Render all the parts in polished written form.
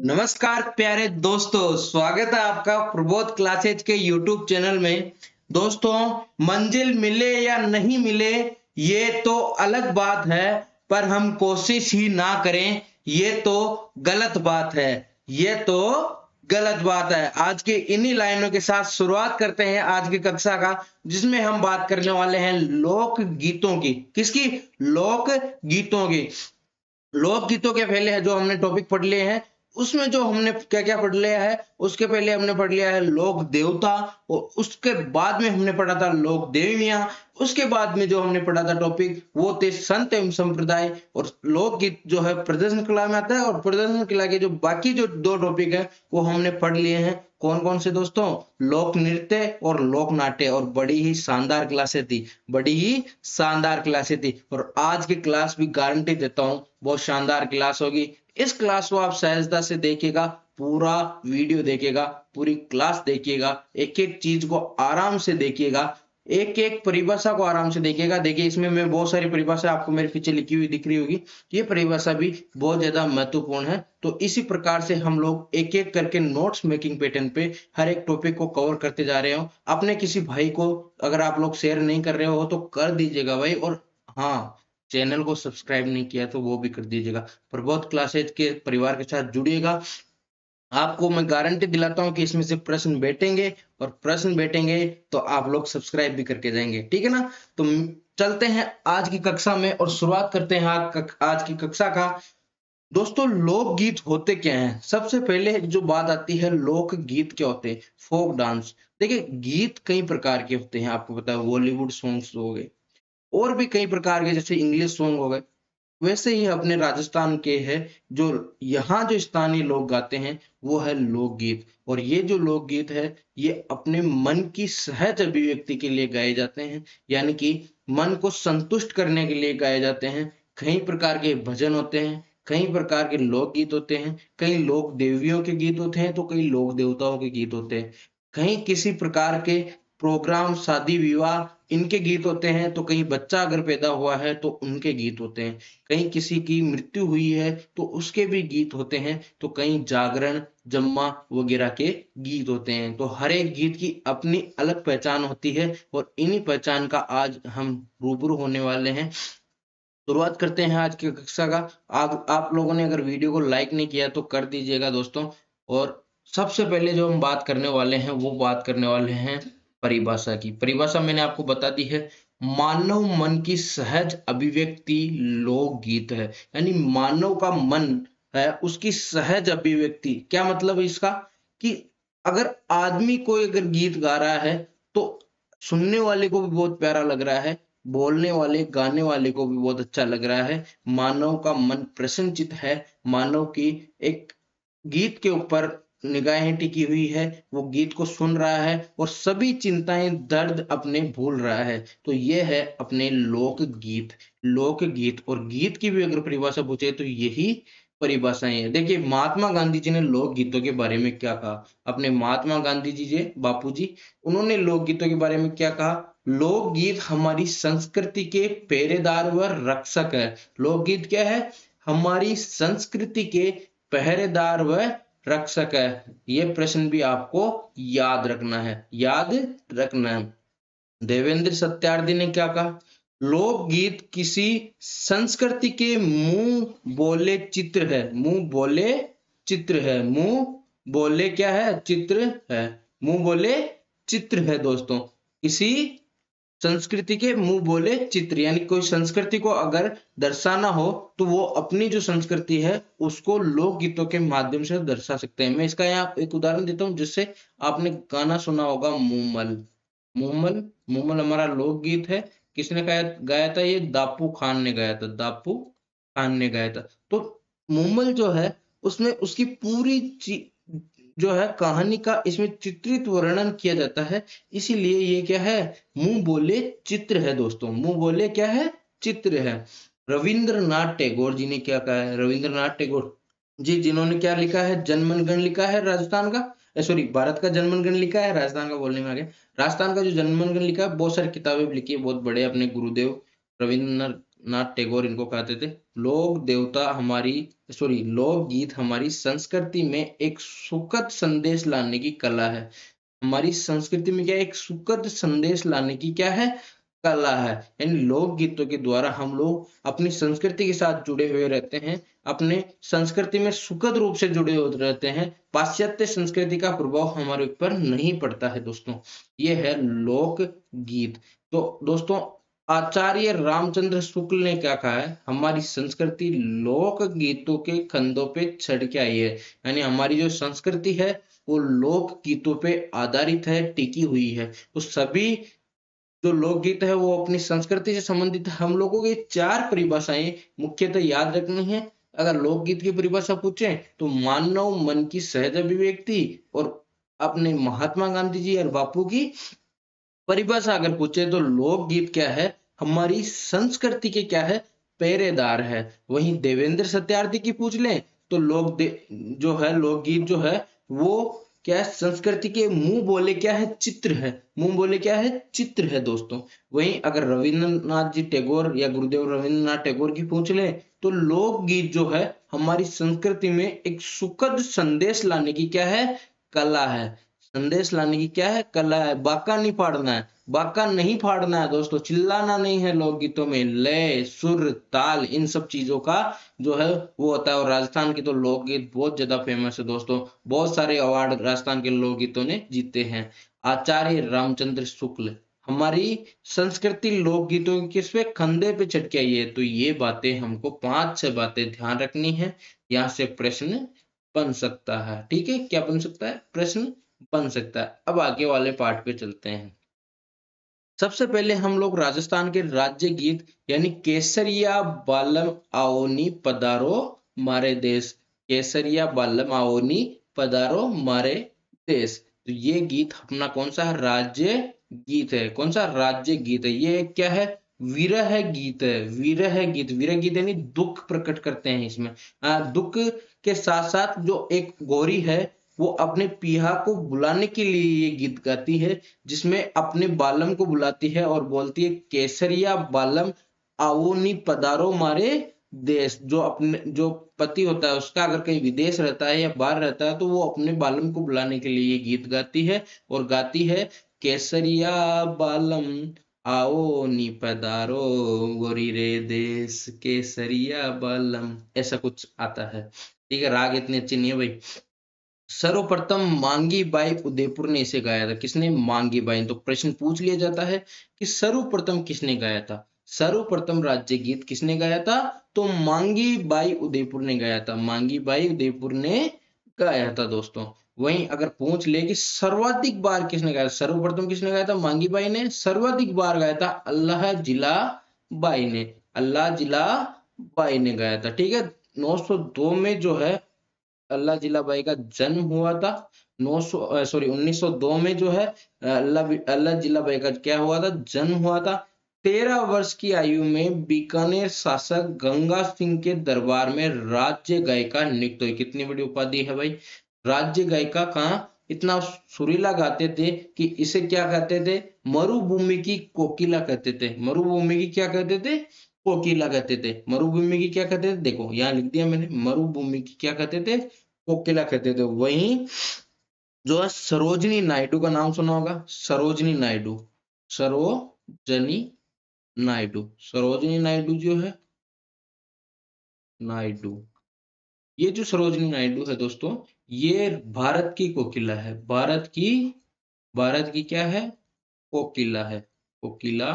नमस्कार प्यारे दोस्तों, स्वागत है आपका प्रबोध क्लासेज के यूट्यूब चैनल में। दोस्तों, मंजिल मिले या नहीं मिले ये तो अलग बात है, पर हम कोशिश ही ना करें ये तो गलत बात है। ये तो गलत बात है। आज के इन्हीं लाइनों के साथ शुरुआत करते हैं आज की कक्षा का, जिसमें हम बात करने वाले हैं लोक गीतों की। किसकी? लोक गीतों की। लोकगीतों के पहले जो हमने टॉपिक पढ़ लिए हैं, उसमें जो हमने क्या क्या पढ़ लिया है, उसके पहले हमने पढ़ लिया है लोक देवता, और उसके बाद में हमने पढ़ा था लोक देवियां। उसके बाद में जो हमने पढ़ा था टॉपिक वो थे संत एवं संप्रदाय। और लोकगीत जो है प्रदर्शन कला में आता है, और प्रदर्शन कला के जो बाकी जो दो टॉपिक है वो हमने पढ़ लिए हैं। कौन कौन से दोस्तों? लोक नृत्य और लोक नाट्य। और बड़ी ही शानदार क्लासें थी, बड़ी ही शानदार क्लासें थी। और आज की क्लास भी गारंटी देता हूं बहुत शानदार क्लास होगी। इस क्लास को आप सहजता से देखिएगा, पूरा वीडियो देखिएगा, पूरी क्लास देखिएगा, एक एक चीज को आराम से देखिएगा, एक एक परिभाषा को आराम से देखिएगा। देखिए, इसमें मैं बहुत सारी परिभाषा आपको मेरे पीछे लिखी हुई दिख रही होगी, ये परिभाषा भी बहुत ज्यादा महत्वपूर्ण है। तो इसी प्रकार से हम लोग एक एक करके नोट्स मेकिंग पैटर्न पे हर एक टॉपिक को कवर करते जा रहे हो। अपने किसी भाई को अगर आप लोग शेयर नहीं कर रहे हो तो कर दीजिएगा भाई। और हाँ, चैनल को सब्सक्राइब नहीं किया तो वो भी कर दीजिएगा। प्रबोध क्लासेज के परिवार के साथ जुड़िएगा। आपको मैं गारंटी दिलाता हूं कि इसमें से प्रश्न बैठेंगे, और प्रश्न बैठेंगे तो आप लोग सब्सक्राइब भी करके जाएंगे, ठीक है ना? तो चलते हैं आज की कक्षा में और शुरुआत करते हैं आज की कक्षा का। दोस्तों, लोकगीत होते क्या हैं? सबसे पहले जो बात आती है, लोक गीत क्या होते हैं? Folk dance. देखिए, गीत कई प्रकार के होते हैं, आपको पता है। बॉलीवुड सॉन्ग्स हो गए, और भी कई प्रकार के, जैसे इंग्लिश सॉन्ग हो गए। वैसे ही अपने राजस्थान के है, जो यहाँ जो स्थानीय लोग गाते हैं वो है लोकगीत। और ये जो लोकगीत है, ये अपने मन की सहज अभिव्यक्ति के लिए गाए जाते हैं, यानी कि मन को संतुष्ट करने के लिए गाए जाते हैं। कई प्रकार के भजन होते हैं, कई प्रकार के लोकगीत होते हैं, कई लोक देवियों के गीत होते हैं तो कई लोक देवताओं के गीत होते हैं। कहीं किसी प्रकार के प्रोग्राम, शादी विवाह, इनके गीत होते हैं, तो कहीं बच्चा अगर पैदा हुआ है तो उनके गीत होते हैं। कहीं किसी की मृत्यु हुई है तो उसके भी गीत होते हैं। तो कहीं जागरण, जम्मा वगैरह के गीत होते हैं। तो हर एक गीत की अपनी अलग पहचान होती है, और इन्हीं पहचान का आज हम रूबरू होने वाले हैं। शुरुआत करते हैं आज की कक्षा का। आप लोगों ने अगर वीडियो को लाइक नहीं किया तो कर दीजिएगा दोस्तों। और सबसे पहले जो हम बात करने वाले हैं वो बात करने वाले हैं परिभाषा की। परिभाषा मैंने आपको बता दी है, मानव मन की सहज अभिव्यक्ति लोकगीत है। यानी मानव का मन है, उसकी सहज अभिव्यक्ति। क्या मतलब है इसका? कि अगर आदमी कोई अगर गीत गा रहा है तो सुनने वाले को भी बहुत प्यारा लग रहा है, बोलने वाले, गाने वाले को भी बहुत अच्छा लग रहा है। मानव का मन प्रसन्नचित है, मानव की एक गीत के ऊपर निगाहें टिकी हुई है, वो गीत को सुन रहा है और सभी चिंताएं, दर्द अपने भूल रहा है। तो ये है अपने लोक गीत। लोक गीत और गीत की भी अगर परिभाषा पूछे तो यही परिभाषाएं हैं। देखिए, महात्मा गांधी जी ने लोक गीतों के बारे में क्या कहा? अपने महात्मा गांधी जी, बापू जी, उन्होंने लोकगीतों के बारे में क्या कहा? लोकगीत हमारी संस्कृति के पहरेदार व रक्षक है। लोकगीत क्या है? हमारी संस्कृति के पहरेदार व रक्षक है। ये प्रश्न भी आपको याद रखना है, याद रखना है। देवेंद्र सत्यार्थी ने क्या कहा? लोकगीत किसी संस्कृति के मुंह बोले चित्र है। मुंह बोले चित्र है। मुंह बोले क्या है? चित्र है। मुंह बोले चित्र है दोस्तों। किसी संस्कृति के मुंह बोले चित्र, यानी कोई संस्कृति को अगर दर्शाना हो तो वो अपनी जो संस्कृति है उसको लोकगीतों के माध्यम से दर्शा सकते हैं। मैं इसका यहाँ एक उदाहरण देता हूँ, जिससे आपने गाना सुना होगा, मूमल। मूमल, मूमल हमारा लोकगीत है। किसने गाया गाया था? ये दापू खान ने गाया था। दापू खान ने गाया था। तो मूमल जो है, उसमें उसकी पूरी जो है कहानी का इसमें चित्रित वर्णन किया जाता है। इसीलिए ये क्या है? मुंह बोले चित्र है दोस्तों। मुंह बोले क्या है? चित्र है। रविंद्रनाथ टैगोर जी ने क्या कहा है? रविंद्रनाथ टैगोर जी, जिन्होंने क्या लिखा है? जनगण मन लिखा है राजस्थान का, सॉरी, भारत का जनगण मन लिखा है, राजस्थान का बोलने में आ गया। राजस्थान का जो जनगण मन लिखा है, बहुत सारी किताबें लिखी है, बहुत बड़े अपने गुरुदेव रविंद्रनाथ रविंद्रनाथ टैगोर इनको कहते थे। लोकगीत हमारी संस्कृति में एक सुखद संदेश लाने की कला है। हमारी संस्कृति में क्या है? एक सुखद संदेश लाने की क्या है? कला है। यानी लोकगीतों के द्वारा हम लोग अपनी संस्कृति के साथ जुड़े हुए रहते हैं, अपने संस्कृति में सुखद रूप से जुड़े हुए रहते हैं। पाश्चात्य संस्कृति का प्रभाव हमारे ऊपर नहीं पड़ता है दोस्तों। ये है लोक गीत। तो दोस्तों, आचार्य रामचंद्र शुक्ल ने क्या कहा है? हमारी संस्कृति लोक गीतों के खंडों पे चढ़ के आई है। यानी हमारी जो संस्कृति है वो लोक गीतों पे आधारित है, टिकी हुई है। तो सभी जो लोकगीत है वो अपनी संस्कृति से संबंधित है। हम लोगों की 4 परिभाषाएं मुख्यतः याद रखनी है। अगर लोकगीत की परिभाषा पूछे तो मानव मन की सहज अभिव्यक्ति, और अपने महात्मा गांधी जी और बापू की परिभाषा अगर पूछे तो लोकगीत क्या है? हमारी संस्कृति के क्या है? पहरेदार है। वहीं देवेंद्र सत्यार्थी की पूछ लें तो जो है लोकगीत जो है वो क्या है? संस्कृति के मुंह बोले क्या है? चित्र है। मुंह बोले क्या है? चित्र है दोस्तों। वहीं अगर रविंद्रनाथ जी टैगोर या गुरुदेव रविंद्रनाथ टैगोर की पूछ लें तो लोकगीत जो है हमारी संस्कृति में एक सुखद संदेश लाने की क्या है? कला है। संदेश लाने की क्या है? कला है। बाका नहीं फाड़ना है, बाका नहीं फाड़ना है दोस्तों, चिल्लाना नहीं है। लोकगीतों में लय, सुर, ताल, इन सब चीजों का जो है वो होता है। और राजस्थान के तो लोकगीत बहुत ज्यादा फेमस है दोस्तों। बहुत सारे अवार्ड राजस्थान के लोकगीतों ने जीते हैं। आचार्य रामचंद्र शुक्ल, हमारी संस्कृति लोकगीतों के किस पे? खंडे पे चढ़ आई है। तो ये बातें हमको 5-6 बातें ध्यान रखनी है। यहाँ से प्रश्न बन सकता है। ठीक है, क्या बन सकता है? प्रश्न बन सकता है। अब आगे वाले पार्ट पे चलते हैं। सबसे पहले हम लोग राजस्थान के राज्य गीत यानी केसरिया बालम आओनी पधारो मारे देश, केसरिया बालम आओनी पधारो मारे देश, तो ये गीत अपना कौन सा राज्य गीत है? कौन सा राज्य गीत है? ये क्या है? विरह गीत है। विरह गीत, विरह गीत यानी दुख प्रकट करते हैं इसमें। दुख के साथ साथ जो एक गौरी है वो अपने पिया को बुलाने के लिए ये गीत गाती है, जिसमें अपने बालम को बुलाती है और बोलती है केसरिया बालम आओ नी पधारो मारे देश। जो पति होता है उसका अगर कहीं विदेश रहता है या बाहर रहता है तो वो अपने बालम को बुलाने के लिए ये गीत गाती है और गाती है केसरिया बालम आओ नी पधारो गोरी रे देश केसरिया बालम, ऐसा कुछ आता है। ठीक है, राग इतने अच्छे नहीं है भाई। सर्वप्रथम मांगी बाई उदयपुर ने इसे गाया था। किसने? मांगी बाई। तो प्रश्न पूछ लिया जाता है कि सर्वप्रथम किसने गाया था? सर्वप्रथम राज्य गीत किसने गाया था? तो मांगी बाई उदयपुर ने गाया था। मांगी बाई उदयपुर ने गाया था दोस्तों। वहीं अगर पूछ ले कि सर्वाधिक बार किसने गाया? सर्वप्रथम किसने गाया था? मांगी बाई ने। सर्वाधिक बार गाया था अल्लाह जिला बाई ने। अल्लाह जिला बाई ने गाया था। ठीक है, 902 में जो है अल्लाह जिलाबाई का जन्म हुआ था। 1902 में जो है अल्लाह जिलाबाई का क्या हुआ था? जन्म हुआ था। 13 वर्ष की आयु में बीकानेर शासक गंगा सिंह के दरबार में राज्य गायिका नियुक्त हुई। कितनी बड़ी उपाधि है भाई, राज्य गायिका। कहाँ? इतना सुरीला गाते थे कि इसे क्या कहते थे? मरुभूमि की कोकिला कहते थे। मरुभूमि की क्या कहते थे? कोकिला कहते थे। मरुभूमि की क्या कहते थे? देखो यहाँ लिख दिया मैंने, मरुभूमि की क्या कहते थे? कोकिला कहते थे। वहीं जो है सरोजनी नायडू का नाम सुना होगा। सरोजनी नायडू, सरोजनी नायडू, सरोजनी नायडू जो है नायडू, ये जो सरोजनी नायडू है दोस्तों, ये भारत की कोकिला है। भारत की क्या है? कोकिला है। कोकिला,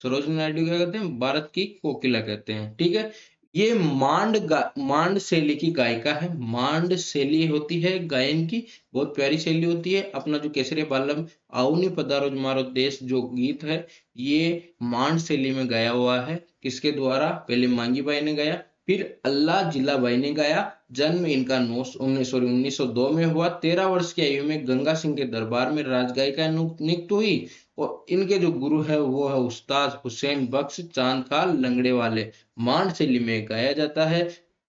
सरोजनी नायडू क्या कहते हैं? भारत की कोकिला कहते हैं। ठीक है, ये मांड शैली की गायिका है। मांड शैली होती है गायन की, बहुत प्यारी शैली होती है। अपना जो केसरिया बालम आओनी पधारो मारो देश जो गीत है ये मांड शैली में गाया हुआ है। किसके द्वारा? पहले मांगी बाई ने गाया, फिर अल्लाह जिलाबाई ने गाया। जन्म इनका 1902 में हुआ। 13 वर्ष की आयु में गंगा सिंह के दरबार में राजगायिका नियुक्त हुई और इनके जो गुरु है वो है उस्ताद हुसैन बख्श चांद का लंगड़े वाले। मांड शैली में गाया जाता है।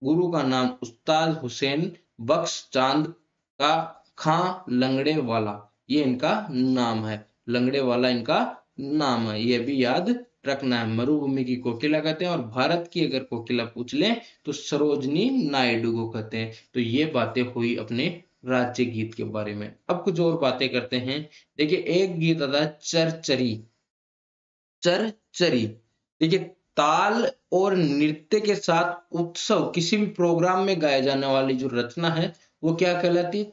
गुरु का नाम उस्ताद हुसैन बख्श चांद का खां लंगड़े वाला, ये इनका नाम है। लंगड़े वाला इनका नाम है, ये भी याद रखना है। मरुभूमि की कोकिला कहते हैं, और भारत की अगर कोकिला पूछ लें तो सरोजनी नायडू को कहते हैं। तो ये बातें हुई अपने राज्य गीत के बारे में। अब कुछ और बातें करते हैं। देखिए एक गीत आता है चरचरी। चरचरी, देखिए ताल और नृत्य के साथ उत्सव किसी भी प्रोग्राम में गाए जाने वाली जो रचना है वो क्या कहलाती है?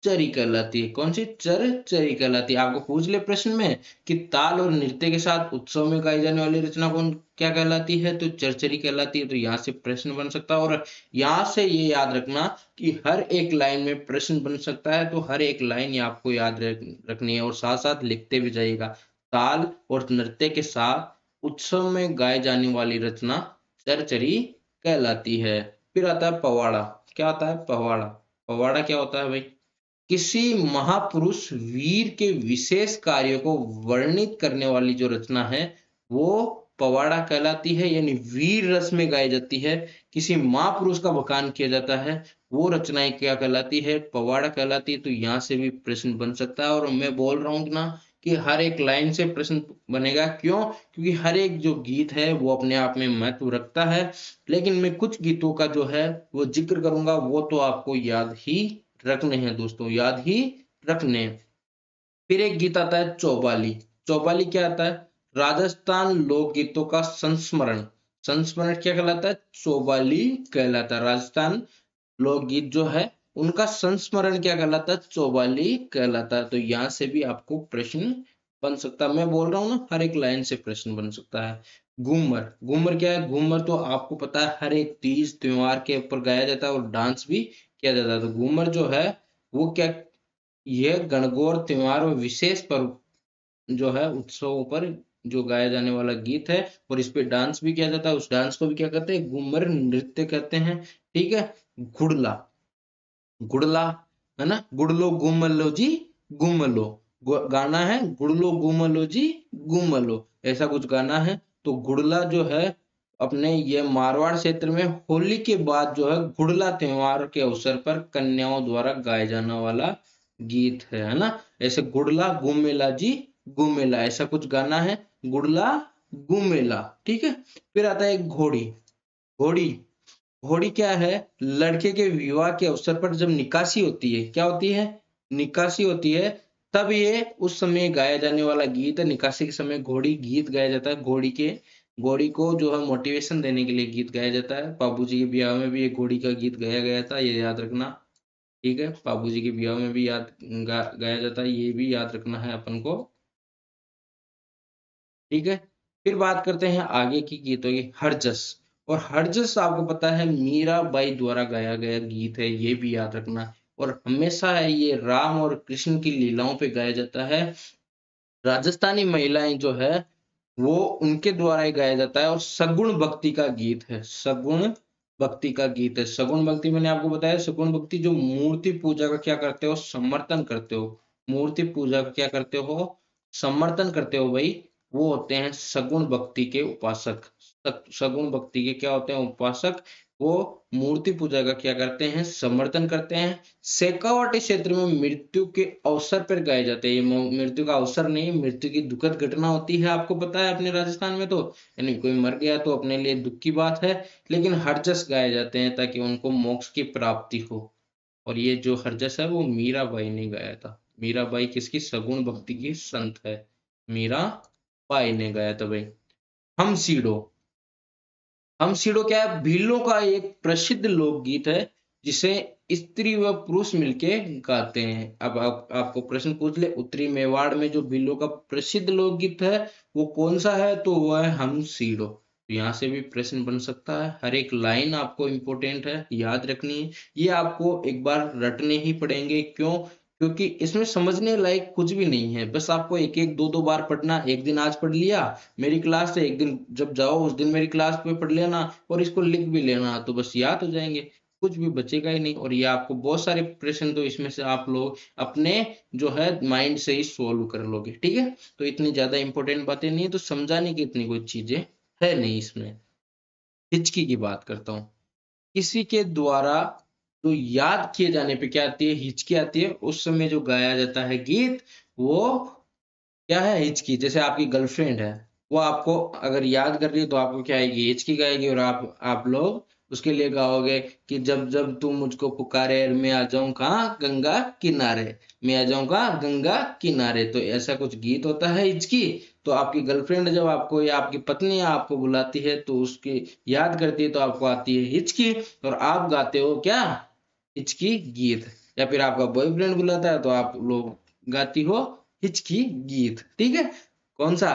चरचरी कहलाती है। कौन सी? चरचरी कहलाती है। आपको पूछ ले प्रश्न में कि ताल और नृत्य के साथ उत्सव में गाई जाने वाली रचना कौन क्या कहलाती है? तो चरचरी कहलाती है। तो यहाँ से प्रश्न बन सकता है, और यहाँ से ये याद रखना कि हर एक लाइन में प्रश्न बन सकता है। तो हर एक लाइन ये आपको याद रखनी है, और साथ साथ लिखते भी जाइएगा। ताल और नृत्य के साथ उत्सव में गाई जाने वाली रचना चरचरी कहलाती है। फिर आता है पवाड़ा। क्या आता है? पवाड़ा। पवाड़ा क्या होता है भाई? किसी महापुरुष वीर के विशेष कार्य को वर्णित करने वाली जो रचना है वो पवाड़ा कहलाती है, यानी वीर रस में गाई जाती है, किसी महापुरुष का बखान किया जाता है, वो रचनाएं क्या कहलाती है? पवाड़ा कहलाती है। तो यहाँ से भी प्रश्न बन सकता है, और मैं बोल रहा हूँ ना कि हर एक लाइन से प्रश्न बनेगा। क्यों? क्योंकि हर एक जो गीत है वो अपने आप में महत्व रखता है, लेकिन मैं कुछ गीतों का जो है वो जिक्र करूंगा, वो तो आपको याद ही रखने हैं दोस्तों, याद ही रखने हैं। फिर एक गीत आता है चौबाली। चौबाली क्या आता है? राजस्थान लोकगीतों का संस्मरण। संस्मरण क्या कहलाता है? चौबाली कहलाता है। राजस्थान लोकगीत जो है उनका संस्मरण क्या कहलाता है? चौबाली कहलाता है। तो यहाँ से भी आपको प्रश्न बन सकता है। मैं बोल रहा हूँ ना, हर एक लाइन से प्रश्न बन सकता है। घूमर। घूमर क्या है? घूमर तो आपको पता है हर एक तीज त्योहार के ऊपर गाया जाता है और डांस भी किया जाता है। तो घूमर जो है वो क्या, यह गणगौर त्योहार और विशेष पर्व जो है उत्सवों पर जो गाया जाने वाला गीत है, और इस पे डांस भी किया जाता है। उस डांस को भी क्या कहते हैं? घूमर नृत्य कहते हैं। ठीक है। घुड़ला। गुड़ला है ना, गुड़लो गुमलो जी गुमलो। गाना है गुड़लो गुमलो जी गुमलो, ऐसा कुछ गाना है। तो गुड़ला जो है अपने ये मारवाड़ क्षेत्र में होली के बाद जो है गुड़ला त्योहार के अवसर पर कन्याओं द्वारा गाया जाने वाला गीत है ना। ऐसे गुड़ला गुमेला जी गुमेला, ऐसा कुछ गाना है, गुड़ला गुमेला। ठीक है। फिर आता है एक घोड़ी। घोड़ी। घोड़ी क्या है? लड़के के विवाह के अवसर पर जब निकासी होती है, क्या होती है? निकासी होती है, तब ये उस समय गाया जाने वाला गीत है। निकासी के समय घोड़ी गीत गाया जाता है। घोड़ी को जो है मोटिवेशन देने के लिए गीत गाया जाता है। बाबूजी के ब्याह में भी एक घोड़ी का गीत गाया गया था, ये याद रखना। ठीक है। बाबूजी के ब्याह में भी गाया जाता है, ये भी याद रखना है अपन को। ठीक है। फिर बात करते हैं आगे की गीतों की। हरजस। और हरजस आपको पता है मीराबाई द्वारा गाया गया गीत है, ये भी याद रखना। और हमेशा है ये राम और कृष्ण की लीलाओं पे गाया जाता है। राजस्थानी महिलाएं जो है वो उनके द्वारा ही गाया जाता है, और सगुण भक्ति का गीत है। सगुण भक्ति का गीत है। सगुण भक्ति मैंने आपको बताया, सगुण भक्ति जो मूर्ति पूजा का क्या करते हो? समर्थन करते हो। मूर्ति पूजा का क्या करते हो? समर्थन करते हो भाई, वो होते हैं सगुण भक्ति के उपासक। सगुण भक्ति के क्या होते हैं? उपासक। वो मूर्ति पूजा का क्या करते हैं? समर्थन करते हैं। शेखावाटी क्षेत्र में मृत्यु के अवसर पर गाए जाते हैं। ये मृत्यु का अवसर नहीं, मृत्यु की दुखद घटना होती है, आपको पता है अपने राजस्थान में। तो यानी कोई मर गया तो अपने लिए दुख की बात है, लेकिन हरजस गाए जाते हैं ताकि उनको मोक्ष की प्राप्ति हो। और ये जो हरजस है वो मीराबाई ने गाया था। मीराबाई किसकी? सगुण भक्ति की संत है, मीराबाई ने गाया था भाई। हम सीड़ो। हम सीड़ो क्या है? भीलों का एक प्रसिद्ध लोकगीत है, जिसे स्त्री व पुरुष मिलके गाते हैं। अब आपको प्रश्न पूछ ले, उत्तरी मेवाड़ में जो भीलों का प्रसिद्ध लोकगीत है वो कौन सा है? तो वो है हम सीड़ो। तो यहाँ से भी प्रश्न बन सकता है। हर एक लाइन आपको इंपॉर्टेंट है, याद रखनी है। ये आपको एक बार रटने ही पड़ेंगे। क्यों? क्योंकि इसमें समझने लायक कुछ भी नहीं है, बस आपको एक एक दो दो बार पढ़ना। एक दिन आज पढ़ लिया मेरी क्लास से, एक दिन जब जाओ उस दिन मेरी क्लास में पढ़ लेना, और इसको लिख भी लेना, तो बस याद हो जाएंगे, कुछ भी बचेगा ही नहीं। और ये आपको बहुत सारे प्रश्न तो इसमें से आप लोग अपने जो है माइंड से ही सोल्व कर लोगे। ठीक है। तो इतनी ज्यादा इंपॉर्टेंट बातें नहीं है, तो समझाने की इतनी कोई चीजें है नहीं इसमें। हिचकी की बात करता हूँ। किसी के द्वारा जो याद किए जाने पे क्या आती है? हिचकी आती है। उस समय जो गाया जाता है गीत वो क्या है? हिचकी। जैसे आपकी गर्लफ्रेंड है, वो आपको अगर याद कर रही है तो आपको क्या आएगी, हिचकी गाएगी, और आप लोग उसके लिए गाओगे कि जब जब तू मुझको पुकारे मैं आ जाऊं कहाँ, गंगा किनारे, मैं आ जाऊं कहाँ, गंगा किनारे। तो ऐसा कुछ गीत होता है हिचकी। तो आपकी गर्लफ्रेंड जब आपको या आपकी पत्नी आपको बुलाती है तो उसकी याद करती है तो आपको आती है हिचकी, और आप गाते हो क्या, हिचकी गीत। या फिर आपका बॉयफ्रेंड बुलाता है तो आप लोग गाती हो हिचकी गीत, ठीक है। कौन सा,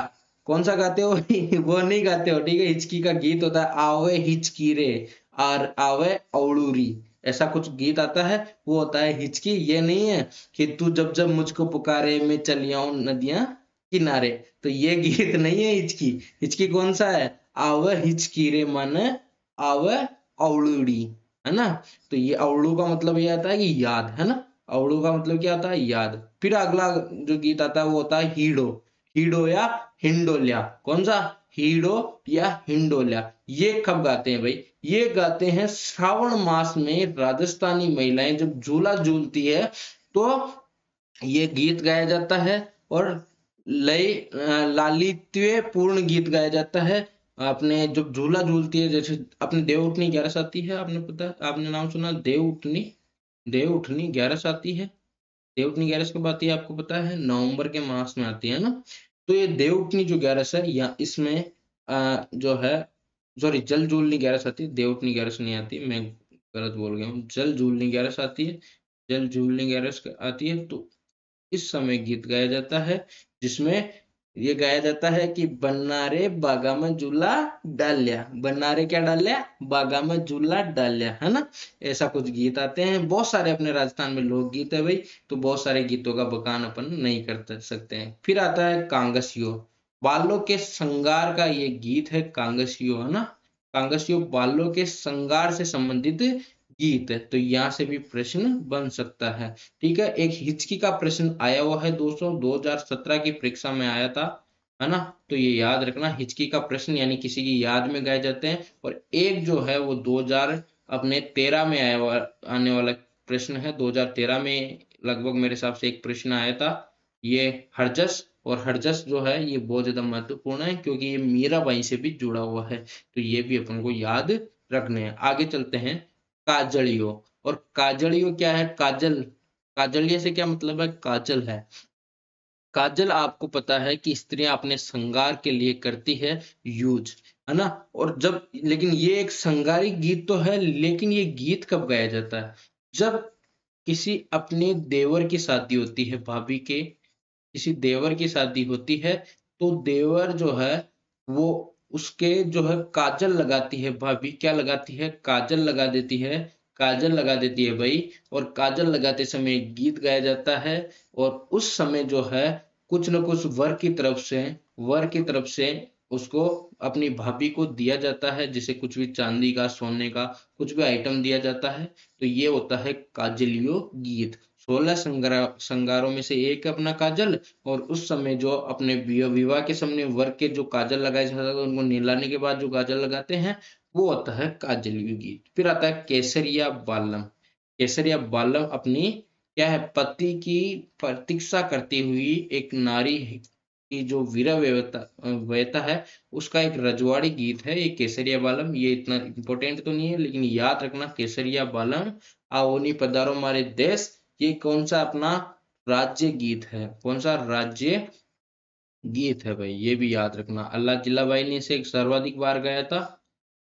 कौन सा गाते हो वो नहीं गाते हो, ठीक है। हिचकी का गीत होता है आवे हिचकी रे, और आवे औड़ूरी, ऐसा कुछ गीत आता है, वो होता है हिचकी। ये नहीं है कि तू जब जब मुझको पुकारे मैं चली आऊं नदियां किनारे, तो ये गीत नहीं है हिचकी। हिचकी कौन सा है, आवे हिचकी रे मन आवे औड़ूरी, है ना। तो ये अवड़ू का मतलब ये आता है कि याद, है ना। अवड़ू का मतलब क्या आता है, याद। फिर अगला जो गीत आता है वो होता है हीड़ो, हीड़ो या हिंडोलिया। कौन सा, हीड़ो या हिंडोलिया। ये कब गाते हैं भाई, ये गाते हैं श्रावण मास में। राजस्थानी महिलाएं जब झूला झूलती है तो ये गीत गाया जाता है, और लय लालित्य पूर्ण गीत गाया जाता है। आपने जब झूला झूलती है, जैसे अपने देव उठनी 11 आती है, आपने पता, आपने नाम सुना देव उठनी, देव उठनी 11 आती है। देव उठनी 11 कब आती है आपको पता है, नवंबर के मास में आती है ना। तो ये देव उठनी जो 11 है, या इसमें जो है, सॉरी, जल झूलनी 11 आती है, देव उठनी 11 नहीं आती, मैं गलत बोल गया हूँ। जल झूलनी 11 आती है, जल झूलनी 11 आती है। तो इस समय गीत गाया जाता है, जिसमें ये गाया जाता है कि बन्ना रे बागा में झूला डालिया, बन्ना रे क्या डालिया, बागा में झूला डालिया, है ना। ऐसा कुछ गीत आते हैं, बहुत सारे अपने राजस्थान में लोक गीत है भाई। तो बहुत सारे गीतों का बखान अपन नहीं कर सकते हैं। फिर आता है कांगसियो, बालों के श्रृंगार का ये गीत है कांगसियो, है ना। कांगसियो बालों के श्रृंगार से संबंधित गीत है। तो यहाँ से भी प्रश्न बन सकता है, ठीक है। एक हिचकी का प्रश्न आया हुआ है दोस्तों, 2017 की परीक्षा में आया था, है ना। तो ये याद रखना, हिचकी का प्रश्न यानी किसी की याद में गाए जाते हैं। और एक जो है वो 2000 अपने 13 में आने वाला प्रश्न है। 2013 में लगभग मेरे हिसाब से एक प्रश्न आया था, ये हरजस। और हरजस जो है ये बहुत ज्यादा महत्वपूर्ण है, क्योंकि ये मीराबाई से भी जुड़ा हुआ है। तो ये भी अपन को याद रखने हैं। आगे चलते हैं, काजलियो। और काजलियो क्या है, काजल, काजलिया से क्या मतलब है, काजल है। काजल आपको पता है कि स्त्रियां अपने श्रृंगार के लिए करती है यूज, है ना। और जब, लेकिन ये एक श्रृंगारिक गीत तो है, लेकिन ये गीत कब गाया जाता है, जब किसी अपने देवर की शादी होती है, भाभी के किसी देवर की शादी होती है, तो देवर जो है वो उसके जो है काजल लगाती है, भाभी क्या लगाती है, काजल लगा देती है, काजल लगा देती है भाई। और काजल लगाते समय एक गीत गाया जाता है। और उस समय जो है कुछ न कुछ वर की तरफ से, वर की तरफ से उसको अपनी भाभी को दिया जाता है, जैसे कुछ भी चांदी का, सोने का कुछ भी आइटम दिया जाता है। तो ये होता है काजलियो गीत। 16 श्रृंगारों में से एक है अपना काजल। और उस समय जो अपने विवाह के सामने वर के जो काजल लगाए जाता है, उनको नहलाने के बाद जो काजल लगाते हैं, वो होता है काजलियो गीत। फिर आता है केसरिया बालम। केसरिया बालम अपनी क्या है, पति की प्रतीक्षा करती हुई एक नारी की जो वीरा व्यता है, उसका एक रजवाड़ी गीत है ये केसरिया बालम। ये इतना इंपॉर्टेंट तो नहीं है, लेकिन याद रखना केसरिया बालम आओनी पधारो हमारे देश, ये कौन सा अपना राज्य गीत है, कौन सा राज्य गीत है भाई, ये भी याद रखना। अल्लाह जिल्लाबाई ने इसे सर्वाधिक बार गाया था,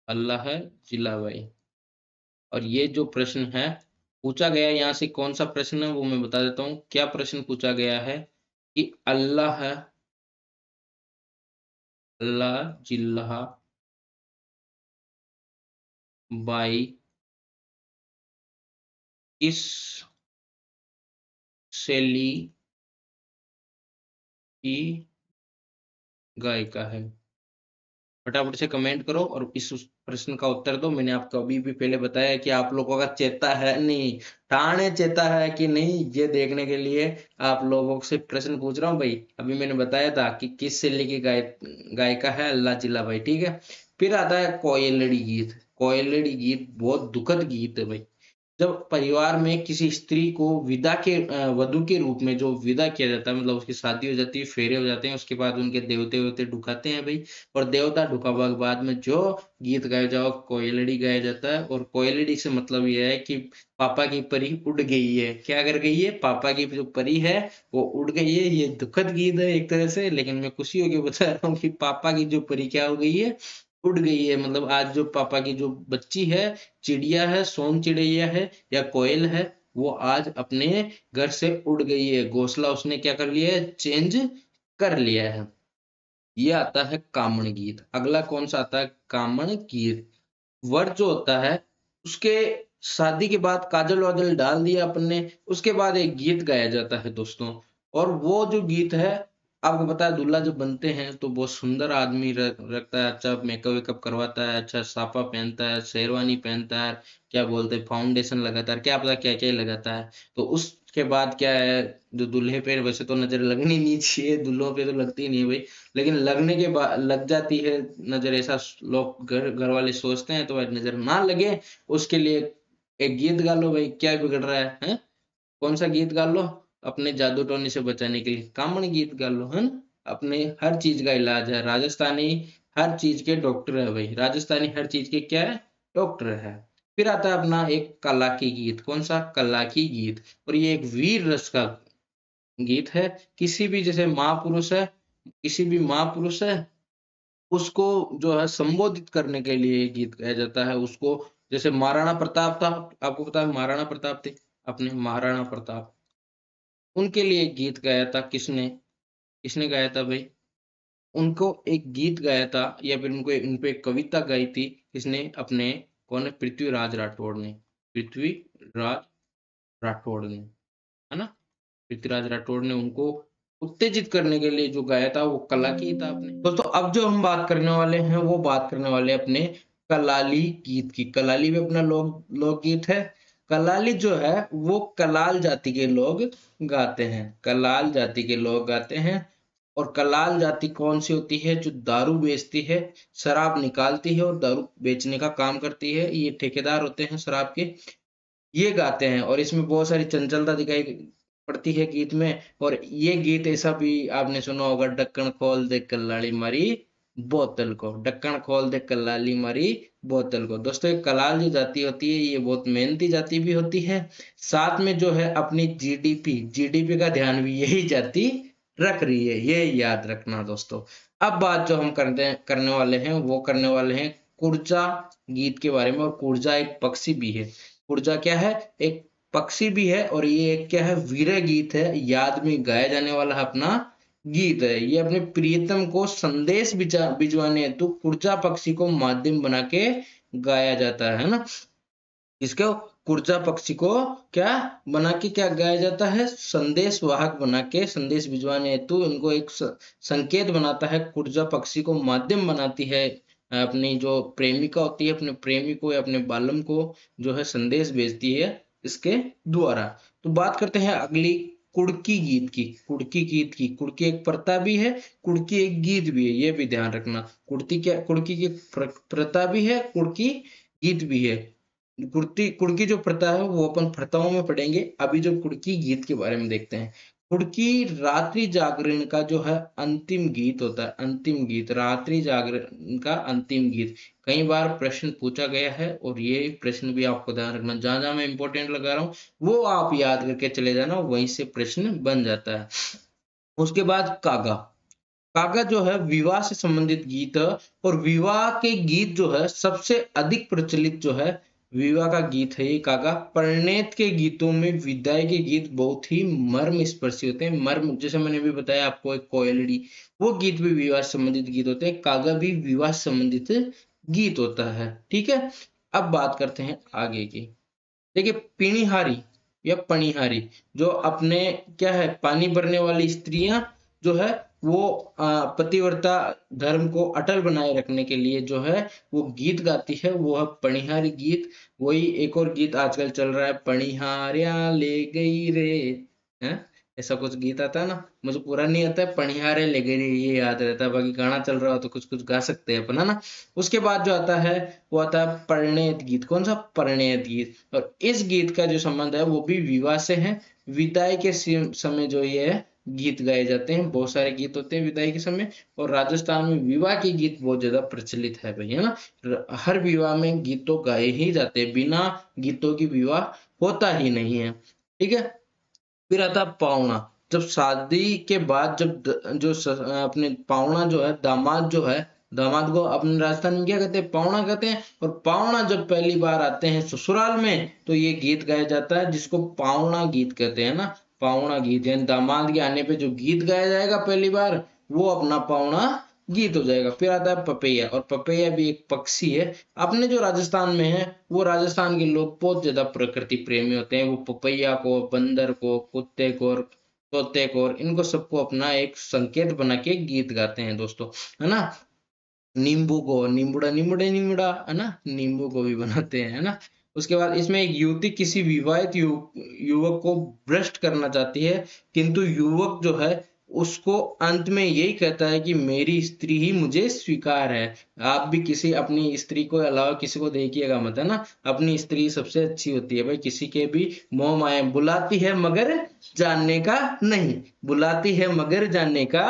अल्लाह है जिल्लाबाई। और ये जो प्रश्न है पूछा गया, यहाँ से कौन सा प्रश्न है वो मैं बता देता हूँ। क्या प्रश्न पूछा गया है कि अल्लाह है, अल्लाह जिल्ला बाई किस शैली की गायिका है। फटाफट से कमेंट करो और इस प्रश्न का उत्तर दो। मैंने आपको अभी भी पहले बताया कि आप लोगों का चेता है नहीं, ठाणे चेता है कि नहीं, ये देखने के लिए आप लोगों से प्रश्न पूछ रहा हूँ भाई। अभी मैंने बताया था कि किस शैली की गायिका है, अल्लाह जिला भाई, ठीक है। फिर आता है कोयलड़ी गीत। कोयलड़ी गीत बहुत दुखद गीत है भाई। जब परिवार में किसी स्त्री को विदा के वधु के रूप में जो विदा किया जाता है, मतलब उसकी शादी हो जाती है, फेरे हो जाते हैं, उसके बाद उनके देवते वेवते ढुकाते हैं भाई। और देवता ढुकावा के बाद में जो गीत गाया जाओ कोयलड़ी गाया जाता है। और कोयलड़ी से मतलब यह है कि पापा की परी उड़ गई है। क्या कर गई है? पापा की जो परी है वो उड़ गई है। ये दुखद गीत है एक तरह से, लेकिन मैं खुशी होकर बता रहा हूँ कि पापा की जो परी क्या हो गई है? उड़ गई है। मतलब आज जो पापा की जो बच्ची है, चिड़िया है, सोन चिड़ैया है या कोयल है, वो आज अपने घर से उड़ गई है। घोंसला उसने क्या कर लिया है? चेंज कर लिया है। ये आता है कामण गीत। अगला कौन सा आता है? कामण गीत। वर जो होता है उसके शादी के बाद काजल वाजल डाल दिया अपन ने, उसके बाद एक गीत गाया जाता है दोस्तों। और वो जो गीत है, आपको पता है दूल्हा जब बनते हैं तो बहुत सुंदर आदमी रखता है, अच्छा मेकअप वेकअप करवाता है, अच्छा साफा पहनता है, शेरवानी पहनता है, क्या बोलते हैं फाउंडेशन लगाता है, क्या पता क्या क्या लगाता है। तो उसके बाद क्या है, जो दूल्हे पे वैसे तो नजर लगनी नहीं चाहिए, दूल्हों पे तो लगती नहीं है भाई, लेकिन लगने के बाद लग जाती है नजर, ऐसा लोग घर घर वाले सोचते हैं, तो भाई नजर ना लगे उसके लिए एक गीत गा लो भाई, क्या बिगड़ रहा है? कौन सा गीत गा लो? अपने जादू टोने से बचाने के लिए कामण गीत गा लो, है ना? अपने हर चीज का इलाज है राजस्थानी, हर चीज के डॉक्टर है भाई, राजस्थानी हर चीज के क्या है? डॉक्टर है। फिर आता है अपना एक कलाकी गीत। कौन सा? कलाकी गीत। और ये एक वीर रस का गीत है। किसी भी जैसे महापुरुष है, किसी भी महापुरुष है, उसको जो है संबोधित करने के लिए ये गीत गाया जाता है। उसको जैसे महाराणा प्रताप था, आपको पता है महाराणा प्रताप थे, अपने महाराणा प्रताप, उनके लिए एक गीत गाया था। किसने? किसने गाया था भाई? उनको एक गीत गाया था, या फिर उनको उन पे एक कविता गाई थी। किसने? अपने कौन है? पृथ्वीराज राठौड़ ने। पृथ्वीराज राठौड़ ने, है ना? पृथ्वीराज राठौड़ ने उनको उत्तेजित करने के लिए जो गाया था वो कला की था अपने दोस्तों। अब जो हम बात करने वाले हैं वो बात करने वाले हैं अपने कलाली गीत की। कलाली भी अपना लोकगीत है। कलाली जो है वो कलाल जाति के लोग गाते हैं। कलाल जाति के लोग गाते हैं। और कलाल जाति कौन सी होती है? जो दारू बेचती है, शराब निकालती है और दारू बेचने का काम करती है। ये ठेकेदार होते हैं शराब के, ये गाते हैं। और इसमें बहुत सारी चंचलता दिखाई पड़ती है गीत में। और ये गीत ऐसा भी आपने सुना होगा, ढक्कन खोल दे कल्लाड़ी मारी बोतल को, ढक्कन खोल दे कल्लाली मारी बोतल को। दोस्तों ये कलाल जो जाति होती है ये बहुत मेहनती जाति भी होती है। साथ में जो है अपनी जीडीपी का ध्यान भी यही जाति रख रही है, ये याद रखना दोस्तों। अब बात जो हम करने वाले हैं वो करने वाले हैं कुर्जा गीत के बारे में। और कुर्जा एक पक्षी भी है। कुर्जा क्या है? एक पक्षी भी है। और ये एक क्या है? वीर गीत है, याद में गाया जाने वाला अपना गीत है। ये अपने प्रियतम को संदेश भिजवाने हेतु कुर्जा पक्षी को माध्यम बना के गाया जाता है ना? इसको कुर्जा पक्षी को क्या बना के क्या गाया जाता है? संदेश वाहक बना के संदेश भिजवाने हेतु इनको एक संकेत बनाता है। कुर्जा पक्षी को माध्यम बनाती है, अपनी जो प्रेमिका होती है अपने प्रेमी को या अपने बालम को जो है संदेश भेजती है इसके द्वारा। तो बात करते हैं अगली कुड़की गीत की। कुड़की गीत की, कुड़की एक प्रथा भी है, कुड़की एक गीत भी है, ये भी ध्यान रखना। कुड़ती क्या? कुड़की की प्रथा भी है, कुड़की गीत भी है। कुर्ती कुड़की जो प्रथा है वो अपन प्रथाओं में पढ़ेंगे। अभी जो कुड़की गीत के बारे में देखते हैं। कुड़की रात्रि जागरण का जो है अंतिम गीत होता है। अंतिम गीत, रात्रि जागरण का अंतिम गीत। कई बार प्रश्न पूछा गया है और ये प्रश्न भी आपको ध्यान रखना, जहां जहां मैं इंपॉर्टेंट लगा रहा हूँ वो आप याद करके चले जाना, वहीं से प्रश्न बन जाता है। उसके बाद कागा। कागा जो है विवाह से संबंधित गीत है। और विवाह के गीत जो है सबसे अधिक प्रचलित जो है विवाह का गीत है ये कागा। परिणीत के गीतों में विदाई के गीत बहुत ही मर्म स्पर्शी होते हैं। मर्म जैसे मैंने भी बताया आपको, एक कोयलड़ी, वो गीत भी विवाह से संबंधित गीत होते हैं। कागा भी विवाह से संबंधित गीत होता है। ठीक है, अब बात करते हैं आगे की। देखिए पिणिहारी या पणिहारी, जो अपने क्या है पानी भरने वाली स्त्रियां जो है वो पतिव्रता धर्म को अटल बनाए रखने के लिए जो है वो गीत गाती है, वो है पणिहारी गीत। वही एक और गीत आजकल चल रहा है, पणिहारिया ले गई रे, है ऐसा कुछ गीत आता है ना, मुझे पूरा नहीं आता है, पनिहारे लेकिन ये याद रहता है, बाकी गाना चल रहा हो तो कुछ कुछ गा सकते हैं अपन, है ना। उसके बाद जो आता है वो आता है परिणय गीत। कौन सा? परिणय गीत। और इस गीत का जो संबंध है वो भी विवाह से है। विदाई के समय जो ये है गीत गाए जाते हैं, बहुत सारे गीत होते हैं विदाई के समय। और राजस्थान में विवाह के गीत बहुत ज्यादा प्रचलित है भाई, है ना। हर विवाह में गीत तो गाए ही जाते हैं, बिना गीतों की विवाह होता ही नहीं है, ठीक है। फिर आता है पावना। जब शादी के बाद जब अपने पावना जो है, दामाद जो है, दामाद को अपने राजस्थान में क्या कहते हैं? पावना कहते हैं। और पावना जब पहली बार आते हैं ससुराल में तो ये गीत गाया जाता है, जिसको पावना गीत कहते हैं ना। पावना गीत यानी दामाद के आने पे जो गीत गाया जाएगा पहली बार, वो अपना पावना गीत हो जाएगा। फिर आता है पपैया। और पपैया भी एक पक्षी है अपने जो राजस्थान में है। वो राजस्थान के लोग बहुत ज्यादा प्रकृति प्रेमी होते हैं। वो पपैया को, बंदर को, कुत्ते को और तोते को और इनको सबको अपना एक संकेत बना के गीत गाते हैं दोस्तों, है ना। नींबू को नींबूड़ा नींबूड़े नींबूड़ा, है ना, नींबू को भी बनाते हैं, है ना। उसके बाद इसमें एक युवती किसी विवाहित युवक को भ्रष्ट करना चाहती है, किंतु युवक जो है उसको अंत में यही कहता है कि मेरी स्त्री ही मुझे स्वीकार है। आप भी किसी अपनी स्त्री को अलावा किसी को देखिएगा मत, है ना। अपनी स्त्री सबसे अच्छी होती है भाई, किसी के भी मोह माया बुलाती है मगर जानने का नहीं, बुलाती है मगर जानने का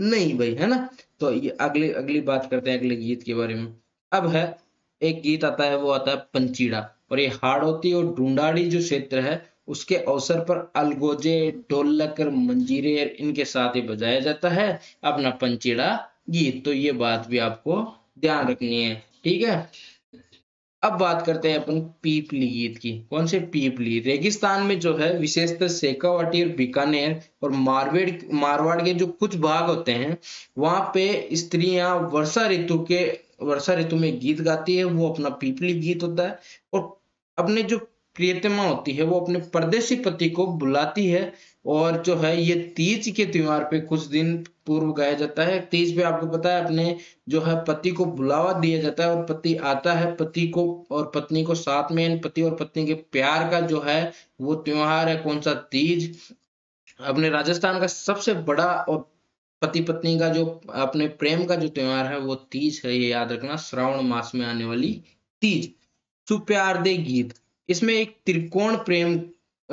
नहीं भाई, है ना। तो ये अगली अगली बात करते हैं अगले गीत के बारे में। अब है एक गीत आता है, वो आता है पंचीड़ा। और ये हाड़ौती और ढूंढाड़ी जो क्षेत्र है उसके अवसर पर अलगोजे, ढोलक और मंजीरे इनके साथ ही बजाया जाता है अपना पंचीड़ा गीत। तो ये बात भी आपको ध्यान रखनी है, ठीक है। अब बात करते हैं अपन पीपली गीत की। कौन से? पीपली। रेगिस्तान में जो है विशेषतर शेखावाटी और बीकानेर और मारवाड़ के जो कुछ भाग होते हैं, वहां पे स्त्रियां वर्षा ऋतु में गीत गाती है, वो अपना पीपली गीत होता है। और अपने जो प्रियतमा होती है वो अपने परदेसी पति को बुलाती है। और जो है ये तीज के त्योहार पे कुछ दिन पूर्व गाया जाता है। तीज पे आपको पता है अपने जो है पति को बुलावा दिया जाता है, और पति आता है पति को और पत्नी को साथ में, यानी पति और पत्नी के प्यार का जो है वो त्योहार है। कौन सा? तीज। अपने राजस्थान का सबसे बड़ा और पति पत्नी का जो अपने प्रेम का जो त्योहार है वो तीज है, ये याद रखना, श्रावण मास में आने वाली तीज। सुप्यार दे गीत। इसमें एक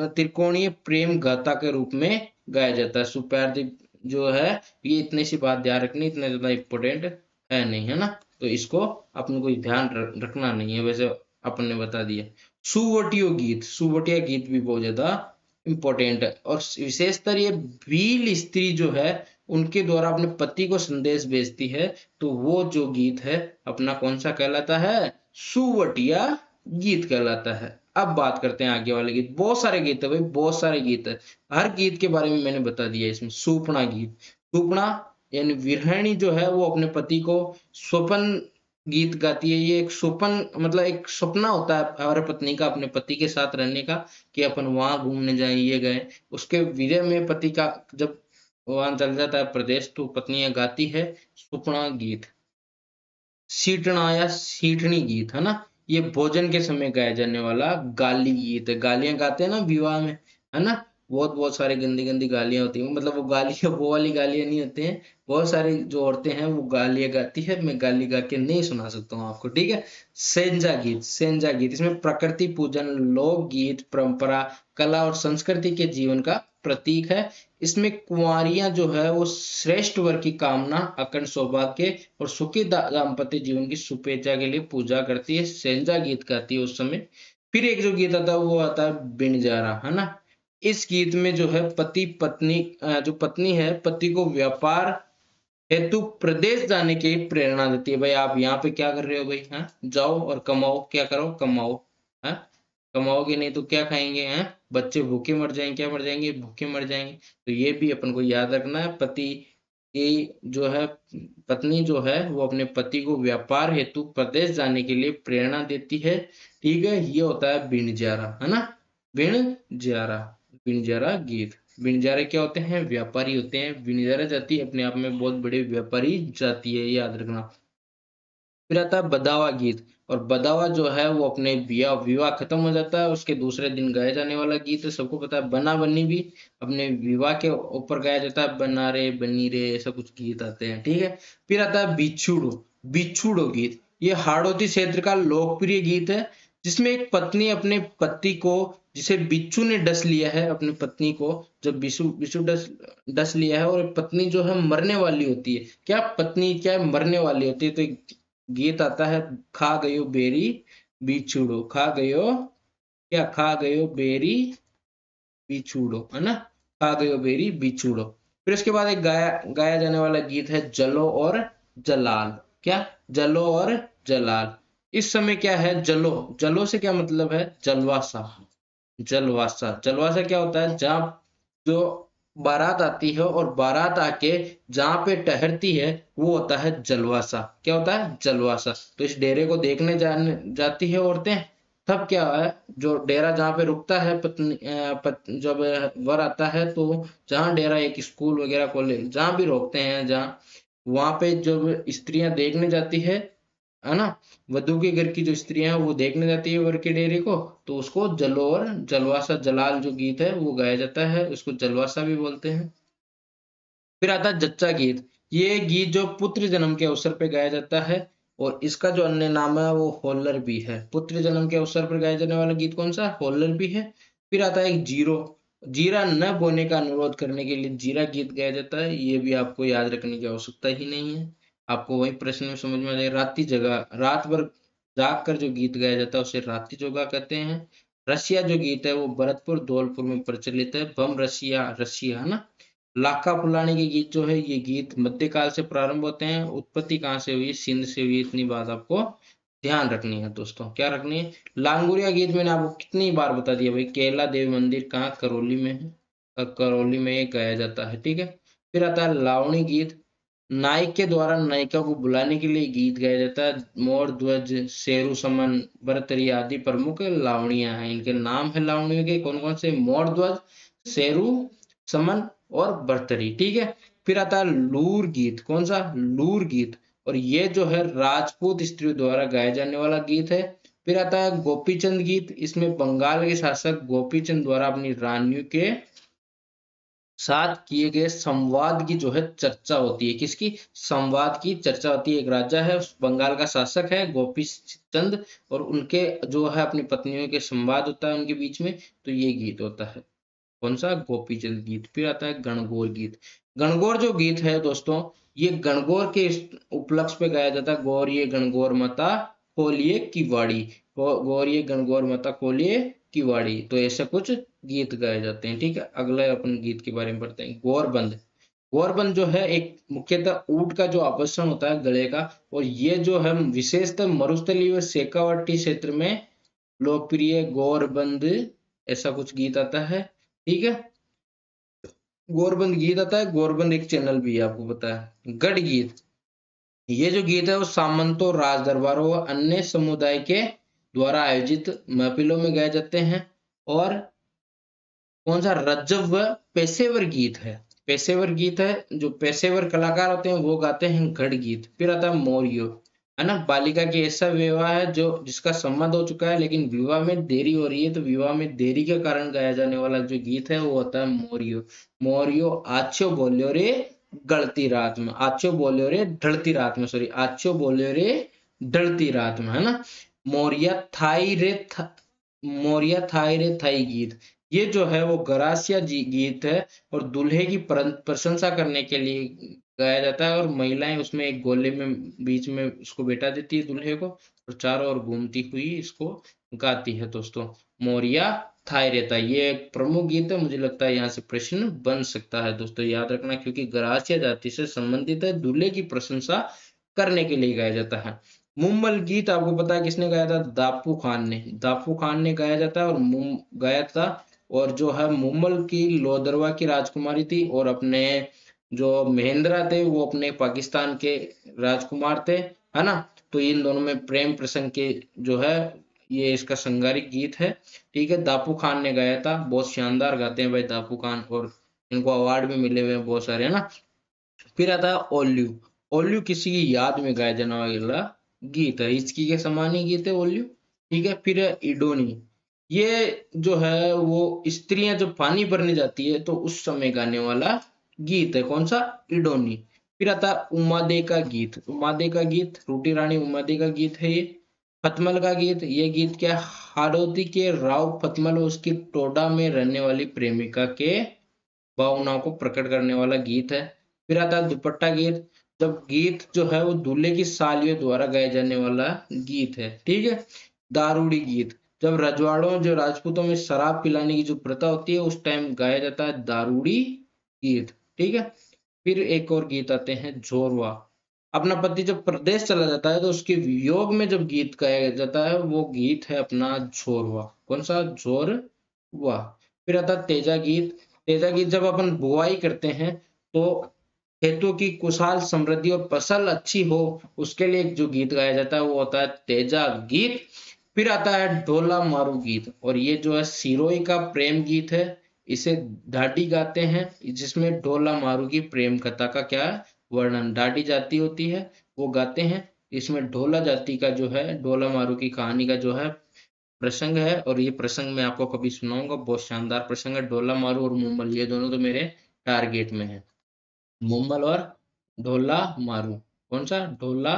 त्रिकोणीय प्रेम गाथा के रूप में गाया जाता है। सुप्यार दे जो है, ये इतनी सी बात ध्यान रखनी, इतना ज्यादा इम्पोर्टेंट है नहीं, है ना। तो इसको अपन को ध्यान रखना नहीं है, वैसे अपन ने बता दिया। सुवटियो गीत। सुवटिया गीत भी बहुत ज्यादा इम्पोर्टेंट है। और विशेषतर ये भील स्त्री जो है उनके द्वारा अपने पति को संदेश भेजती है, तो वो जो गीत है अपना कौन सा कहलाता है? सुवटिया गीत कहलाता है। अब बात करते हैं आगे वाले गीत। बहुत सारे गीत है भाई, बहुत सारे गीत है। हर गीत के बारे में मैंने बता दिया। इसमें सुपना गीत। सुपना यानी विरहिणी जो है वो अपने पति को स्वपन गीत गाती है। ये एक स्वपन मतलब एक सपना होता है हर पत्नी का अपने पति के साथ रहने का, कि अपन वहां घूमने जाए, ये गए। उसके विरह में पति का जब वहां चल जाता है प्रदेश, तो पत्नियां गाती है सुपना गीत। सीटना या सीटनी गीत, है ना, ये भोजन के समय गाया जाने वाला गाली गीत है। गालियां गाते हैं ना विवाह में, है ना। बहुत बहुत सारी गंदी गंदी गालियां होती हैं, मतलब वो गालियां वो वाली गालियां नहीं होती हैं। बहुत सारी जो औरतें हैं वो गालियां गाती है, मैं गाली गा के नहीं सुना सकता हूँ आपको, ठीक है। सेंजा गीत। सेंजा गीत इसमें प्रकृति पूजन, लोकगीत, परंपरा, कला और संस्कृति के जीवन का प्रतीक है। इसमें कुंवारियां जो है वो श्रेष्ठ वर की कामना, अखंड सौभाग्य और सुखी दाम्पत्य जीवन की शुभेच्छा के लिए पूजा करती है, सेंजा गीत गाती है उस समय। फिर एक जो गीत आता है वो आता है बिनजारा, है ना। इस गीत में जो है पति पत्नी जो पत्नी है पति को व्यापार हेतु प्रदेश जाने की प्रेरणा देती है। भाई आप यहाँ पे क्या कर रहे हो भाई? हाँ, जाओ और कमाओ, क्या करो? कमाओ। हाँ, कमाओगे नहीं तो क्या खाएंगे? हैं, बच्चे भूखे मर जाएंगे, क्या मर जाएंगे? भूखे मर जाएंगे। तो ये भी अपन को याद रखना है। पति की जो है पत्नी जो है वो अपने पति को व्यापार हेतु प्रदेश जाने के लिए प्रेरणा देती है, ठीक है। ये होता है बिनजारा, है ना। बिनजारा। बिनजारा गीत। बिनजारे क्या होते हैं? व्यापारी होते हैं। बिनजारा जाति अपने आप में बहुत बड़े व्यापारी जाति है, याद रखना। फिर आता है बदावा गीत। और बदावा जो है वो अपने विवाह खत्म हो जाता है उसके दूसरे दिन गाया जाने वाला गीत है। सबको पता है बना बन्नी भी अपने विवाह के ऊपर गाया जाता है, बना रे बनी रे ऐसा कुछ गीत आते हैं, ठीक है। फिर आता है बिछुड़ो, बिछुड़ो गीत। ये हाड़ौती क्षेत्र का लोकप्रिय गीत है जिसमें एक पत्नी अपने पति को, जिसे बिच्छू ने डस लिया है, अपनी पत्नी को जब बिच्छू बिच्छू डस डस लिया है और पत्नी जो है मरने वाली होती है, क्या पत्नी क्या है, मरने वाली होती है, तो एक गीत आता है, खा गयो बेरी बिछुड़ो, खा गयो, क्या खा गयो बेरी बिछुड़ो, है ना, खा गयो बेरी बिछुड़ो। फिर उसके बाद एक गाया गाया जाने वाला गीत है जलो और जलाल। क्या, जलो और जलाल। इस समय क्या है, जलो, जलो से क्या मतलब है, जलवासा, जलवासा। जलवासा क्या होता है, जहाँ जो बारात आती है और बारात आके जहाँ पे ठहरती है वो होता है जलवासा। क्या होता है, जलवासा। तो इस डेरे को देखने जाने जाती है औरतें, तब क्या है, जो डेरा जहाँ पे रुकता है पत्नी जब वर आता है, तो जहाँ डेरा, एक स्कूल वगैरह कॉलेज जहाँ भी रोकते हैं, जहाँ वहां पे जब स्त्रियां देखने जाती है ना, वधु के घर की जो स्त्रियां हैं वो देखने जाती है वर के डेरे को, तो उसको जलो और जलवासा, जलाल जो गीत है वो गाया जाता है, उसको जलवासा भी बोलते हैं। फिर आता है जच्चा गीत। ये गीत जो पुत्र जन्म के अवसर पे गाया जाता है, और इसका जो अन्य नाम है वो होल्लर भी है। पुत्र जन्म के अवसर पर गाया जाने वाला गीत कौन सा, होल्लर भी है। फिर आता है एक जीरो, जीरा न बोने का अनुरोध करने के लिए जीरा गीत गाया जाता है। ये भी आपको याद रखने की आवश्यकता ही नहीं है, आपको वही प्रश्न में समझ में आ जाएगा। राती जगा, रात भर जाग कर जो गीत गाया जाता है उसे राती जोगा कहते हैं। रसिया जो गीत है वो भरतपुर धौलपुर में प्रचलित है, बम रसिया रसिया, है ना। लाखा फुलाने के गीत जो है, ये गीत मध्यकाल से प्रारंभ होते हैं। उत्पत्ति कहाँ से हुई, सिंध से हुई, इतनी बात आपको ध्यान रखनी है दोस्तों। क्या रखनी है, लांगुरिया गीत मैंने आपको कितनी बार बता दिया भाई, केला देवी मंदिर कहाँ, करौली में है, और करौली में ये गाया जाता है, ठीक है। फिर आता है लावणी गीत। नायक के द्वारा नायिका को बुलाने के लिए गीत गाया जाता है। मोर ध्वज, शेरू समन, बरतरी आदि प्रमुख लावणियां हैं। इनके नाम है लावणियों के, कौन कौन से, मोर ध्वज, शेरू समन और बर्तरी, ठीक है। फिर आता है लूर गीत। कौन सा, लूर गीत। और ये जो है राजपूत स्त्रियों द्वारा गाए जाने वाला गीत है। फिर आता है गोपीचंद गीत। इसमें बंगाल के शासक गोपीचंद द्वारा अपनी रानियों के साथ किए गए संवाद की जो है चर्चा होती है। किसकी, संवाद की चर्चा होती है। एक राजा है, उस बंगाल का शासक है गोपी चंद, और उनके जो है अपनी पत्नियों के संवाद होता है उनके बीच में, तो ये गीत होता है। कौन सा, गोपीचंद गीत। फिर आता है गणगौर गीत। गणगौर जो गीत है दोस्तों, ये गणगौर के उपलक्ष्य पे गाया जाता है। गौरिये गणगौर माता खोलिए की वाड़ी, गौरिये गणगौर माता खोलिए की वाड़ी, तो ऐसे कुछ गीत गाए जाते हैं, ठीक है। अगला अपन गीत के बारे में पढ़ते हैं, गौरबंद। गौरबंद जो है एक मुख्यतः ऊंट का जो आभूषण होता है गले का, और ये जो है विशेषतः मरुस्थलीय व शेखावाटी क्षेत्र में लोकप्रिय गौरबंद, ऐसा कुछ गीत आता है, ठीक है। गौरबंद गीत आता है। गौरबंद एक चैनल भी है, आपको पता है। गढ़ गीत, ये जो गीत है वो सामंतों, राज दरबारों व अन्य समुदाय के द्वारा आयोजित महफिलों में गाए जाते हैं। और कौन सा, रज्जव व पेशेवर गीत है। पेशेवर गीत है, जो पेशेवर कलाकार होते हैं वो गाते हैं गढ़ गीत। फिर आता है मोरियो, है ना, बालिका की ऐसा विवाह है जो जिसका संबंध हो चुका है लेकिन विवाह में देरी हो रही है, तो विवाह में देरी के कारण गाया जाने वाला जो गीत है वो होता है मोरियो। मोरियो आछो बोलियो रे गलती रात में, आछो बोलियो रे ढलती रात में, सॉरी, आछो बोलियो रे ढलती रात में, है ना। मोरिया थाई रे मोरिया थाई रे थाई गीत, ये जो है वो गरासिया जी गीत है, और दूल्हे की प्रशंसा करने के लिए गाया जाता है। और महिलाएं उसमें एक गोले में बीच में उसको बैठा देती है दूल्हे को, और चारों ओर घूमती हुई इसको गाती है दोस्तों। मोरिया थाई रहता है, ये एक प्रमुख गीत है। मुझे लगता है यहाँ से प्रश्न बन सकता है दोस्तों, याद रखना, क्योंकि गरासिया जाति से संबंधित है, दूल्हे की प्रशंसा करने के लिए गाया जाता है। मुम्मल गीत आपको पता है किसने गाया था, दापू खान ने, दापू खान ने गाया जाता है, और गाया था। और जो है मुम्मल की लोदरवा की राजकुमारी थी, और अपने जो महेंद्रा थे वो अपने पाकिस्तान के राजकुमार थे, है ना। तो इन दोनों में प्रेम प्रसंग के जो है ये इसका संगारिक गीत है, ठीक है। दापू खान ने गाया था, बहुत शानदार गाते हैं भाई दापू खान, और इनको अवार्ड भी मिले हुए हैं बहुत सारे, है ना। फिर आता है ओल्यू। ओल्यू किसी की याद में गाया जाने वाला गीत है, हिचकी के समान ही गीत है वॉल्यूम। ठीक है, फिर है इडोनी। ये जो है वो स्त्रियां जब पानी भरने जाती है तो उस समय गाने वाला गीत है, कौन सा? इडोनी। फिर आता है उमादे का गीत। उमादे का गीत, रूटी रानी उमादे का गीत है ये। फतमल का गीत, ये गीत क्या है? हाड़ौती के राव फतमल और उसकी टोडा में रहने वाली प्रेमिका के भावनाओं को प्रकट करने वाला गीत है। फिर आता है दुपट्टा गीत, जब गीत जो है वो दूल्हे की सालियों द्वारा गाए जाने वाला गीत है। ठीक है। दारूड़ी गीत, जब रजवाड़ों जो राजपूतों में शराब पिलाने की जो प्रथा होती है उस टाइम गाया जाता है दारूड़ी गीत। ठीक है। फिर एक और गीत आते हैं जोरवा। अपना पति जब प्रदेश चला जाता है तो उसके वियोग में जब गीत गाया जाता है वो गीत है अपना जोरवा। कौन सा? जोरवा। फिर आता है तेजा गीत। तेजा गीत, जब अपन बुआई करते हैं तो खेतों की खुशहाल समृद्धि और फसल अच्छी हो उसके लिए जो गीत गाया जाता है वो होता है तेजा गीत। फिर आता है ढोला मारू गीत, और ये जो है सिरोही का प्रेम गीत है। इसे ढाडी गाते हैं, जिसमें ढोला मारू की प्रेम कथा का क्या है? वर्णन। ढाडी जाति होती है वो गाते हैं, इसमें ढोला जाति का जो है ढोला मारू की कहानी का जो है प्रसंग है। और ये प्रसंग मैं आपको कभी सुनाऊंगा, बहुत शानदार प्रसंग है। ढोला मारू और मुम्बल, ये दोनों तो मेरे टारगेट में है, मुम्बल और ढोला मारू। कौन सा? ढोला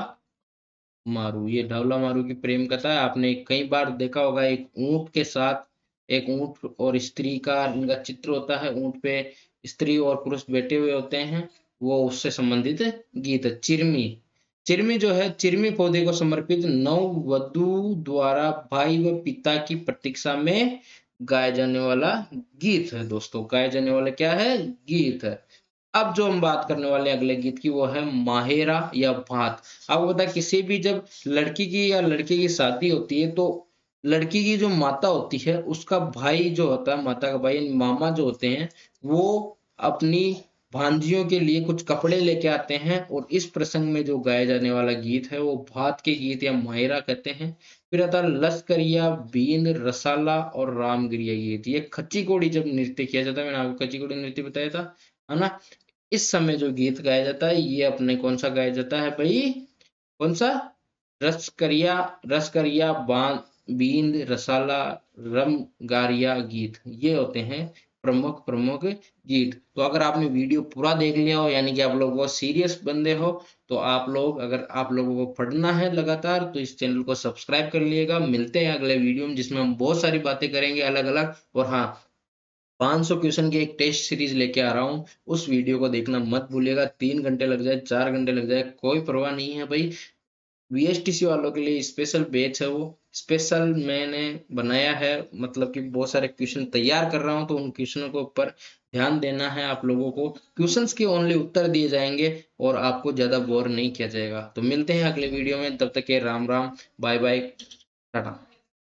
मारू। ये ढोला मारू की प्रेम कथा है, आपने कई बार देखा होगा। एक ऊंट के साथ, एक ऊंट और स्त्री का इनका चित्र होता है, ऊंट पे स्त्री और पुरुष बैठे हुए होते हैं, वो उससे संबंधित गीत है। चिरमी। चिरमी जो है, चिरमी पौधे को समर्पित नव वधु द्वारा भाई व पिता की प्रतीक्षा में गाए जाने वाला गीत है दोस्तों। गाए जाने वाला क्या है? गीत है। अब जो हम बात करने वाले हैं अगले गीत की वो है माहेरा या भात। आपको पता है किसी भी जब लड़की की या लड़के की शादी होती है तो लड़की की जो माता होती है उसका भाई जो होता है, माता का भाई यानी मामा जो होते हैं, वो अपनी भांजियों के लिए कुछ कपड़े लेके आते हैं, और इस प्रसंग में जो गाया जाने वाला गीत है वो भात के गीत या माहेरा कहते हैं। फिर आता है लश्करिया, बींद, रसाला और रामगिरिया गीत। ये खच्ची कोड़ी जब नृत्य किया जाता है, मैंने आपको खच्ची कोड़ी नृत्य बताया था, है ना? इस समय जो गीत गाया जाता है ये अपने कौन सा गाया जाता है भाई? कौन सा? रसकरिया, रसकरिया, बींद, रसाला, रमगारिया गीत, ये होते हैं प्रमुख प्रमुख गीत। तो अगर आपने वीडियो पूरा देख लिया हो, यानी कि आप लोग वो सीरियस बंदे हो, तो आप लोग, अगर आप लोगों को पढ़ना है लगातार, तो इस चैनल को सब्सक्राइब कर लिएगा। मिलते हैं अगले वीडियो में जिसमें हम बहुत सारी बातें करेंगे अलग अलग। और हाँ, 500 क्वेश्चन की एक टेस्ट सीरीज लेके आ रहा हूँ, उस वीडियो को देखना मत भूलिएगा। 3 घंटे लग जाए, 4 घंटे लग जाए, कोई परवाह नहीं है भाई। वीएसटीसी वालों के लिए स्पेशल बैच है, वो स्पेशल मैंने बनाया है, मतलब कि बहुत सारे क्वेश्चन तैयार कर रहा हूँ, तो उन क्वेश्चनों के ऊपर ध्यान देना है आप लोगों को। क्वेश्चंस के ओनली उत्तर दिए जाएंगे और आपको ज्यादा बोर नहीं किया जाएगा। तो मिलते हैं अगले वीडियो में, तब तक के राम राम, बाय बाय, टाटा।